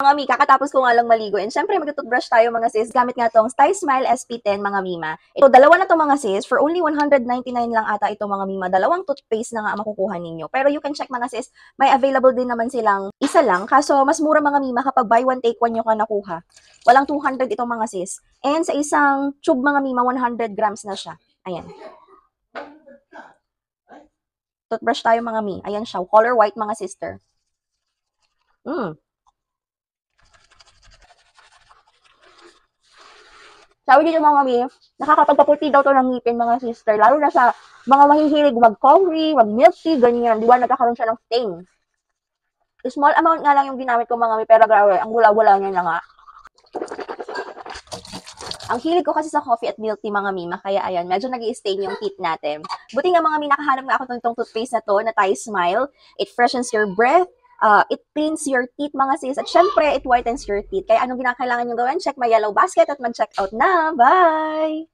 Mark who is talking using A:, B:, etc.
A: Mga mi, kakatapos ko nga lang maligo. And syempre, mag-toothbrush tayo mga sis. Gamit nga tong Style Smile SP10 mga mima. Ito, dalawa na to mga sis. For only 199 lang ata ito mga mima. Dalawang toothpaste na nga makukuha ninyo. Pero you can check mga sis, may available din naman silang isa lang. Kaso, mas mura mga mima kapag buy one, take one nyo ka nakuha. Walang 200 itong mga sis. And sa isang tube mga mima, 100 grams na siya. Ayan. Toothbrush tayo mga mi. Ayan siya. Color white mga sister. Sabi dito mga mami, nakakapagpaputi daw to ng ngipin mga sister, lalo na sa mga mahihilig mag-coffee, mag-milk tea, ganyan, di ba nagkakaroon siya ng stain. Small amount nga lang yung ginamit ko mga mami, pero grabe, ang gula-gula niya na nga. Ang hilig ko kasi sa coffee at milk tea mga mima, kaya ayan, medyo nag-i-stain yung teeth natin. Buti nga mga mami, nakahanap nga ako itong toothpaste na to, na Thai Smile. It freshens your breath, it cleans your teeth mga sis, at syempre, it whitens your teeth. Kaya anong ginakailangan nyo gawin? Check my yellow basket at mag-check out na. Bye!